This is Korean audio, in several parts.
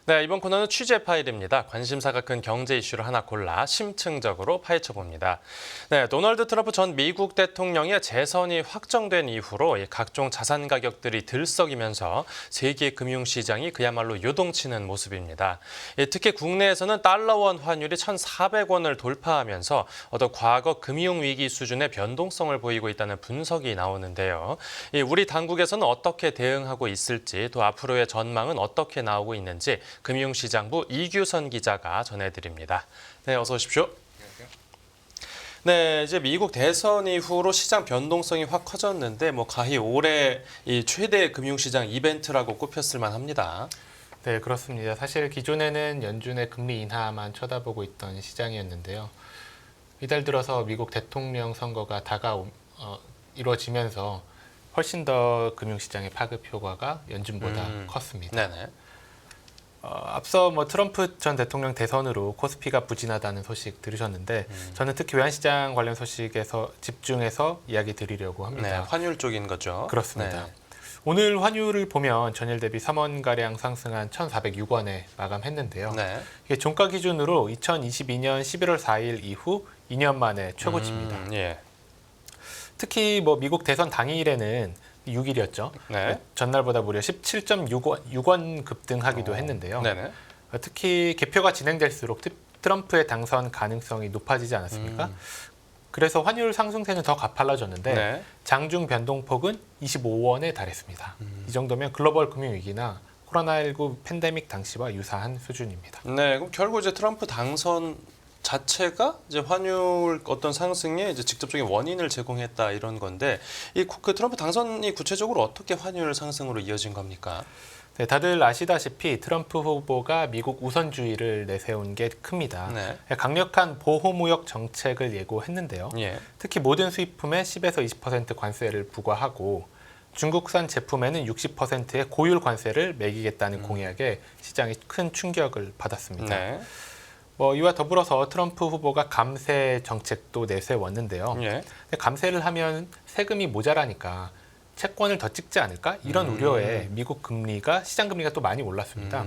네, 이번 코너는 취재 파일입니다. 관심사가 큰 경제 이슈를 하나 골라 심층적으로 파헤쳐봅니다. 네, 도널드 트럼프 전 미국 대통령의 재선이 확정된 이후로 각종 자산 가격들이 들썩이면서 세계 금융시장이 그야말로 요동치는 모습입니다. 특히 국내에서는 달러원 환율이 1,400원을 돌파하면서 어떤 과거 금융위기 수준의 변동성을 보이고 있다는 분석이 나오는데요. 우리 당국에서는 어떻게 대응하고 있을지, 또 앞으로의 전망은 어떻게 나오고 있는지 금융시장부 이규선 기자가 전해드립니다. 네, 어서 오십시오. 안녕하세요. 네, 이제 미국 대선 이후로 시장 변동성이 확 커졌는데 가히 올해 이 최대 금융시장 이벤트라고 꼽혔을 만합니다. 네, 그렇습니다. 사실 기존에는 연준의 금리 인하만 쳐다보고 있던 시장이었는데요. 이달 들어서 미국 대통령 선거가 이루어지면서 훨씬 더 금융시장의 파급 효과가 연준보다 컸습니다. 네네. 앞서 트럼프 전 대통령 대선으로 코스피가 부진하다는 소식 들으셨는데 저는 특히 외환시장 관련 소식에서 집중해서 이야기 드리려고 합니다. 네, 환율 쪽인 거죠. 그렇습니다. 네. 오늘 환율을 보면 전일 대비 3원가량 상승한 1,406원에 마감했는데요. 네. 이게 종가 기준으로 2022년 11월 4일 이후 2년 만에 최고치입니다. 예. 특히 미국 대선 당일에는 6일이었죠. 네. 전날보다 무려 17.6원 급등하기도 했는데요. 네네. 특히 개표가 진행될수록 트럼프의 당선 가능성이 높아지지 않았습니까? 그래서 환율 상승세는 더 가팔라졌는데 네. 장중 변동폭은 25원에 달했습니다. 이 정도면 글로벌 금융위기나 코로나19 팬데믹 당시와 유사한 수준입니다. 네, 그럼 결국 이제 트럼프 당선 자체가 이제 환율 어떤 상승에 이제 직접적인 원인을 제공했다 이런 건데 그 트럼프 당선이 구체적으로 어떻게 환율 상승으로 이어진 겁니까? 네, 다들 아시다시피 트럼프 후보가 미국 우선주의를 내세운 게 큽니다. 네. 강력한 보호무역 정책을 예고했는데요. 예. 특히 모든 수입품에 10에서 20% 관세를 부과하고 중국산 제품에는 60%의 고율 관세를 매기겠다는 공약에 시장이 큰 충격을 받았습니다. 네. 이와 더불어서 트럼프 후보가 감세 정책도 내세웠는데요. 예. 근데 감세를 하면 세금이 모자라니까 채권을 더 찍지 않을까? 이런 우려에 미국 금리가 시장 금리가 또 많이 올랐습니다.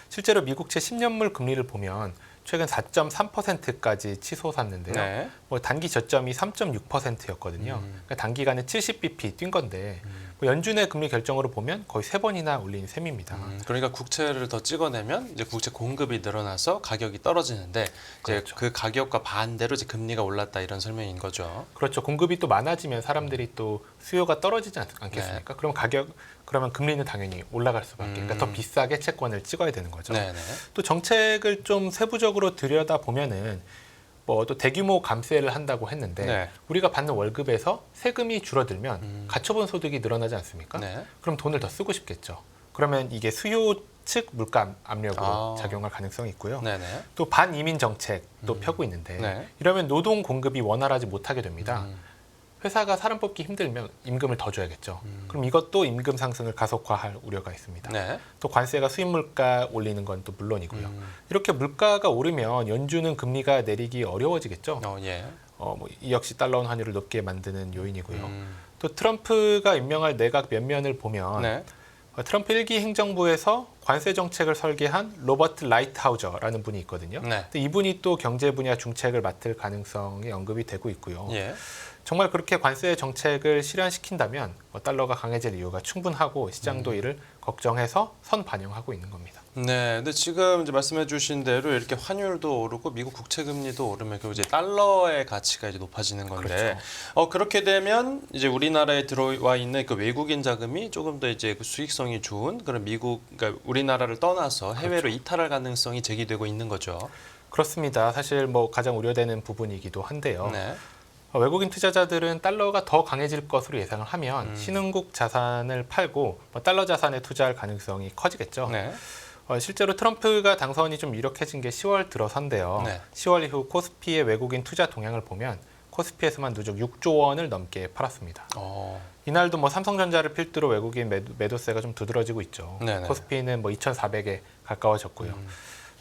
실제로 미국채 10년물 금리를 보면 최근 4.3%까지 치솟았는데요. 네. 단기 저점이 3.6%였거든요. 그러니까 단기간에 70bp 뛴 건데 연준의 금리 결정으로 보면 거의 3번이나 올린 셈입니다. 그러니까 국채를 더 찍어내면 이제 국채 공급이 늘어나서 가격이 떨어지는데 그렇죠. 이제 그 가격과 반대로 이제 금리가 올랐다 이런 설명인 거죠. 그렇죠. 공급이 또 많아지면 사람들이 또 수요가 떨어지지 않겠습니까? 그러면 금리는 당연히 올라갈 수밖에. 그러니까 더 비싸게 채권을 찍어야 되는 거죠. 네네. 또 정책을 좀 세부적으로 들여다 보면은 또 대규모 감세를 한다고 했는데 네. 우리가 받는 월급에서 세금이 줄어들면 가처분 소득이 늘어나지 않습니까? 네. 그럼 돈을 더 쓰고 싶겠죠. 그러면 이게 수요 측 물가 압력으로 작용할 가능성이 있고요. 네네. 또 반이민 정책도 펴고 있는데 네. 이러면 노동 공급이 원활하지 못하게 됩니다. 회사가 사람 뽑기 힘들면 임금을 더 줘야겠죠. 그럼 이것도 임금 상승을 가속화할 우려가 있습니다. 네. 또 관세가 수입 물가 올리는 건 또 물론이고요. 이렇게 물가가 오르면 연준은 금리가 내리기 어려워지겠죠. 예. 이 역시 달러원 환율을 높게 만드는 요인이고요. 또 트럼프가 임명할 내각 면면을 보면 네. 트럼프 1기 행정부에서 관세 정책을 설계한 로버트 라이트하우저라는 분이 있거든요. 네. 근데 이분이 또 경제 분야 중책을 맡을 가능성이 언급이 되고 있고요. 예. 정말 그렇게 관세 정책을 실현시킨다면 달러가 강해질 이유가 충분하고 시장도 이를 걱정해서 선 반영하고 있는 겁니다. 네, 근데 지금 이제 말씀해주신 대로 이렇게 환율도 오르고 미국 국채 금리도 오르면 결국 이제 달러의 가치가 이제 높아지는 건데, 그렇죠. 그렇게 되면 이제 우리나라에 들어와 있는 그 외국인 자금이 조금 더 이제 그 수익성이 좋은 그런 그러니까 우리나라를 떠나서 해외로 이탈할 가능성이 제기되고 있는 거죠. 그렇습니다. 사실 가장 우려되는 부분이기도 한데요. 네. 외국인 투자자들은 달러가 더 강해질 것으로 예상을 하면 신흥국 자산을 팔고 달러 자산에 투자할 가능성이 커지겠죠. 네. 실제로 트럼프가 당선이 좀 유력해진 게 10월 들어서인데요. 네. 10월 이후 코스피의 외국인 투자 동향을 보면 코스피에서만 누적 6조 원을 넘게 팔았습니다. 이날도 삼성전자를 필두로 외국인 매도세가 좀 두드러지고 있죠. 네네. 코스피는 2,400에 가까워졌고요.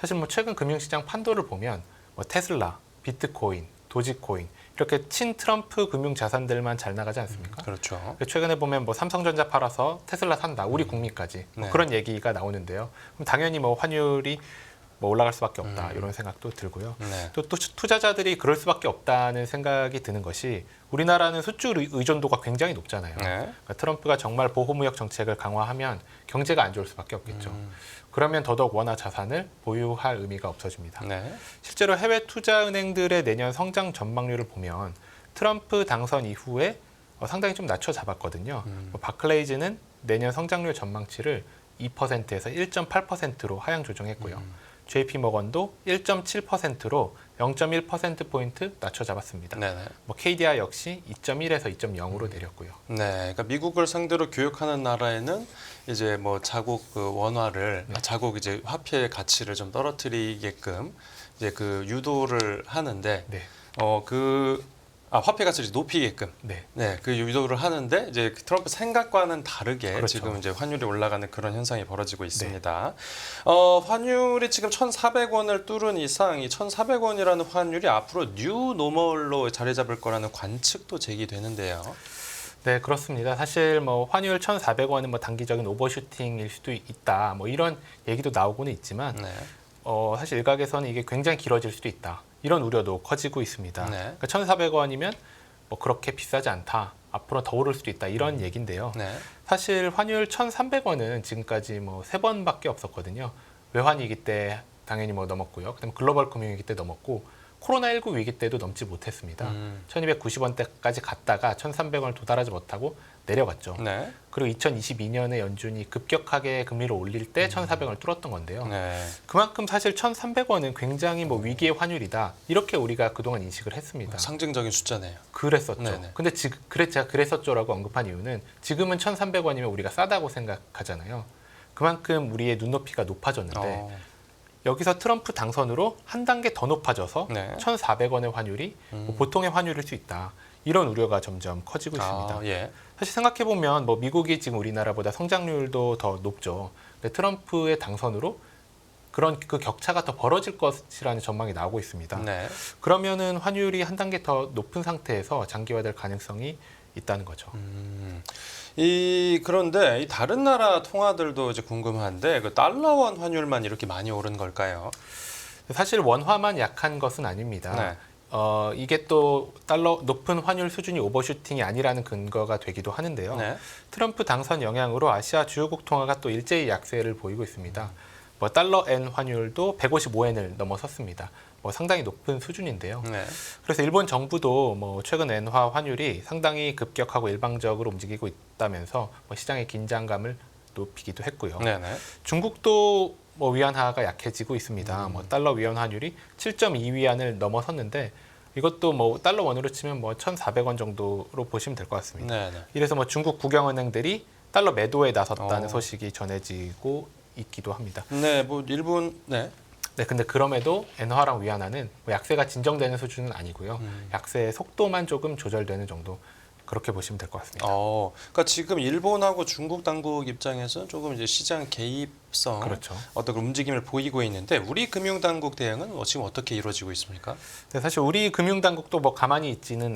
사실 최근 금융시장 판도를 보면 테슬라, 비트코인, 도지코인 이렇게 친 트럼프 금융 자산들만 잘 나가지 않습니까? 그렇죠. 최근에 보면 뭐 삼성전자 팔아서 테슬라 산다, 우리 국민까지 뭐 네. 그런 얘기가 나오는데요. 그럼 당연히 뭐 환율이 뭐 올라갈 수밖에 없다 이런 생각도 들고요. 네. 또 투자자들이 그럴 수밖에 없다는 생각이 드는 것이 우리나라는 수출 의존도가 굉장히 높잖아요. 네. 그러니까 트럼프가 정말 보호무역 정책을 강화하면 경제가 안 좋을 수밖에 없겠죠. 그러면 더더욱 원화 자산을 보유할 의미가 없어집니다. 네. 실제로 해외 투자은행들의 내년 성장 전망률을 보면 트럼프 당선 이후에 상당히 좀 낮춰 잡았거든요. 바클레이즈는 내년 성장률 전망치를 2%에서 1.8%로 하향 조정했고요. JP 모건도 1.7%로 0.1%포인트 낮춰 잡았습니다. 네. 뭐 KDI 역시 2.1에서 2.0으로 내렸고요. 네, 그러니까 미국을 상대로 교역하는 나라에는 이제 뭐 자국 그 원화를 자국 이제 화폐의 가치를 좀 떨어뜨리게끔 이제 그 유도를 하는데 네. 화폐 가치를 높이게끔 네. 그 유도를 하는데 이제 트럼프 생각과는 다르게 그렇죠. 지금 이제 환율이 올라가는 그런 현상이 벌어지고 있습니다. 환율이 지금 1,400원을 뚫은 이상 이 1,400원이라는 환율이 앞으로 뉴 노멀로 자리 잡을 거라는 관측도 제기되는데요. 네, 그렇습니다. 사실 뭐 환율 1,400원은 뭐 단기적인 오버슈팅일 수도 있다. 뭐 이런 얘기도 나오고는 있지만 네. 사실 일각에서는 이게 굉장히 길어질 수도 있다. 이런 우려도 커지고 있습니다. 네. 그러니까 1,400원이면 뭐 그렇게 비싸지 않다. 앞으로 더 오를 수도 있다. 이런 얘기인데요. 네. 사실 환율 1,300원은 지금까지 뭐 3번밖에 없었거든요. 외환위기 때 당연히 뭐 넘었고요. 그다음에 글로벌 금융위기 때 넘었고 코로나19 위기 때도 넘지 못했습니다. 1290원대까지 갔다가 1,300원을 도달하지 못하고 내려갔죠. 네. 그리고 2022년에 연준이 급격하게 금리를 올릴 때 1,400원을 뚫었던 건데요. 네. 그만큼 사실 1,300원은 굉장히 뭐 위기의 환율이다. 이렇게 우리가 그동안 인식을 했습니다. 상징적인 숫자네요. 그랬었죠. 네네. 근데 지금 제가 그랬었죠라고 언급한 이유는 지금은 1,300원이면 우리가 싸다고 생각하잖아요. 그만큼 우리의 눈높이가 높아졌는데 여기서 트럼프 당선으로 한 단계 더 높아져서 네. 1,400원의 환율이 뭐 보통의 환율일 수 있다. 이런 우려가 점점 커지고 있습니다. 예. 사실 생각해 보면 뭐 미국이 지금 우리나라보다 성장률도 더 높죠. 근데 트럼프의 당선으로 그런 그 격차가 더 벌어질 것이라는 전망이 나오고 있습니다. 네. 그러면은 환율이 한 단계 더 높은 상태에서 장기화될 가능성이 있다는 거죠. 그런데 이 다른 나라 통화들도 이제 궁금한데 그 달러원 환율만 이렇게 많이 오른 걸까요? 사실 원화만 약한 것은 아닙니다. 네. 이게 또 달러 높은 환율 수준이 오버슈팅이 아니라는 근거가 되기도 하는데요. 네. 트럼프 당선 영향으로 아시아 주요국 통화가 또 일제히 약세를 보이고 있습니다. 뭐 달러 엔 환율도 155엔을 넘어섰습니다. 뭐 상당히 높은 수준인데요. 네. 그래서 일본 정부도 뭐 최근 엔화 환율이 상당히 급격하고 일방적으로 움직이고 있다면서 뭐 시장의 긴장감을 높이기도 했고요. 네네. 중국도 뭐 위안화가 약해지고 있습니다. 뭐 달러 위안 환율이 7.2위안을 넘어섰는데 이것도 뭐 달러 원으로 치면 뭐 1,400원 정도로 보시면 될 것 같습니다. 네네. 이래서 뭐 중국 국영은행들이 달러 매도에 나섰다는 어. 소식이 전해지고 있기도 합니다. 네, 뭐 일본 네. 네, 근데 그럼에도 엔화랑 위안화는 뭐 약세가 진정되는 수준은 아니고요. 약세의 속도만 조금 조절되는 정도 그렇게 보시면 될 것 같습니다. 그러니까 지금 일본하고 중국 당국 입장에서는 조금 이제 시장 개입성 그렇죠. 어떤 그런 움직임을 보이고 있는데 우리 금융 당국 대응은 지금 어떻게 이루어지고 있습니까? 네, 사실 우리 금융당국도 뭐 가만히 있지는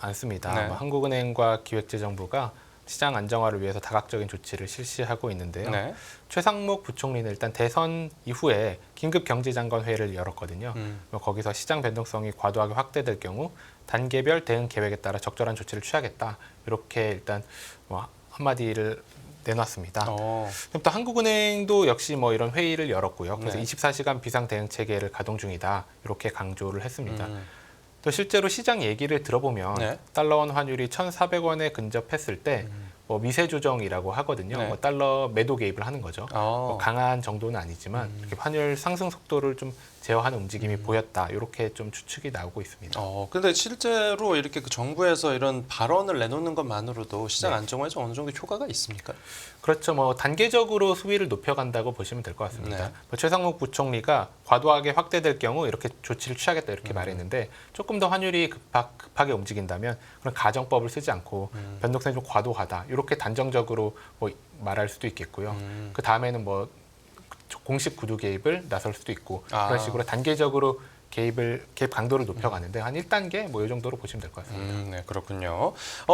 않습니다. 네. 뭐 한국은행과 기획재정부가 시장 안정화를 위해서 다각적인 조치를 실시하고 있는데요. 네. 최상목 부총리는 일단 대선 이후에 긴급 경제장관 회의를 열었거든요. 뭐 거기서 시장 변동성이 과도하게 확대될 경우 단계별 대응 계획에 따라 적절한 조치를 취하겠다. 이렇게 일단 뭐 한마디를 내놨습니다. 그럼 또 한국은행도 역시 뭐 이런 회의를 열었고요. 그래서 네. 24시간 비상 대응 체계를 가동 중이다. 이렇게 강조를 했습니다. 또 실제로 시장 얘기를 들어보면 네. 달러원 환율이 1,400원에 근접했을 때 뭐 미세 조정이라고 하거든요. 네. 뭐 달러 매도 개입을 하는 거죠. 뭐 강한 정도는 아니지만 이렇게 환율 상승 속도를 좀 제어하는 움직임이 보였다. 이렇게 좀 추측이 나오고 있습니다. 근데 실제로 이렇게 그 정부에서 이런 발언을 내놓는 것만으로도 시장 네. 안정화에 어느 정도 효과가 있습니까? 그렇죠. 뭐 단계적으로 수위를 높여간다고 보시면 될 것 같습니다. 네. 뭐 최상목 부총리가 과도하게 확대될 경우 이렇게 조치를 취하겠다 이렇게 말했는데 조금 더 환율이 급하게 움직인다면 그런 가정법을 쓰지 않고 변동성이 좀 과도하다 이렇게 단정적으로 뭐 말할 수도 있겠고요. 그 다음에는 뭐 공식 구두 개입을 나설 수도 있고 그런 식으로 단계적으로 개입 강도를 높여가는데 한 1단계 뭐 이 정도로 보시면 될 것 같습니다. 네, 그렇군요.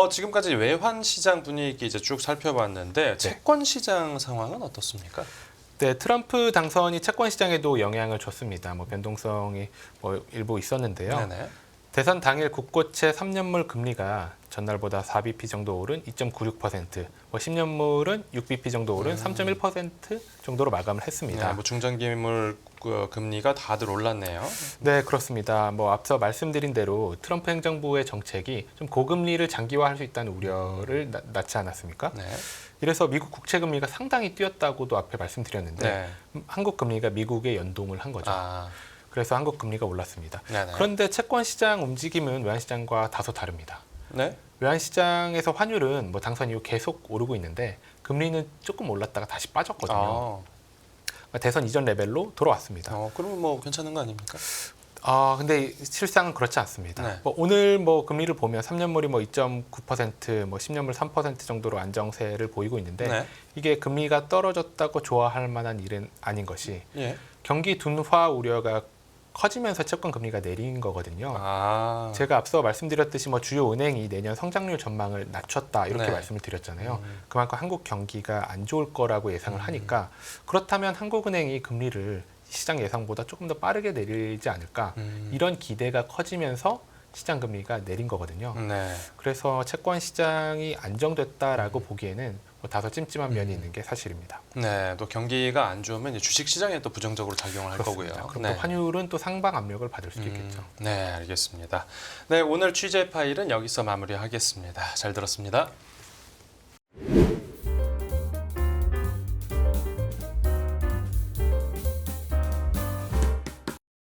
지금까지 외환 시장 분위기 이제 쭉 살펴봤는데 채권 시장 상황은 어떻습니까? 네, 트럼프 당선이 채권 시장에도 영향을 줬습니다. 뭐 변동성이 뭐 일부 있었는데요. 네네. 대선 당일 국고채 3년물 금리가 전날보다 4bp 정도 오른 2.96%, 뭐 10년물은 6bp 정도 오른 3.1% 정도로 마감을 했습니다. 네, 뭐 중장기물 금리가 다들 올랐네요. 네, 그렇습니다. 뭐 앞서 말씀드린 대로 트럼프 행정부의 정책이 좀 고금리를 장기화할 수 있다는 우려를 낳지 않았습니까? 네. 이래서 미국 국채 금리가 상당히 뛰었다고도 앞에 말씀드렸는데 한국 금리가 미국에 연동을 한 거죠. 그래서 한국 금리가 올랐습니다. 네네. 그런데 채권 시장 움직임은 외환 시장과 다소 다릅니다. 네. 외환 시장에서 환율은 뭐 당선 이후 계속 오르고 있는데 금리는 조금 올랐다가 다시 빠졌거든요. 대선 이전 레벨로 돌아왔습니다. 그러면 뭐 괜찮은 거 아닙니까? 근데 실상은 그렇지 않습니다. 네. 뭐 오늘 뭐 금리를 보면 3년물이 뭐 2.9%, 뭐 10년물 3% 정도로 안정세를 보이고 있는데 네. 이게 금리가 떨어졌다고 좋아할 만한 일은 아닌 것이 예. 경기 둔화 우려가 커지면서 채권 금리가 내린 거거든요. 제가 앞서 말씀드렸듯이 뭐 주요 은행이 내년 성장률 전망을 낮췄다 이렇게 말씀을 드렸잖아요. 그만큼 한국 경기가 안 좋을 거라고 예상을 하니까 그렇다면 한국은행이 금리를 시장 예상보다 조금 더 빠르게 내리지 않을까 이런 기대가 커지면서 시장 금리가 내린 거거든요. 네. 그래서 채권 시장이 안정됐다라고 보기에는 뭐 다소 찜찜한 면이 있는 게 사실입니다. 네, 또 경기가 안 좋으면 주식 시장에 또 부정적으로 작용을 할 그렇습니다. 거고요. 그럼 또 환율은 또 상방 압력을 받을 수도 있겠죠. 네, 알겠습니다. 네, 오늘 취재 파일은 여기서 마무리하겠습니다. 잘 들었습니다.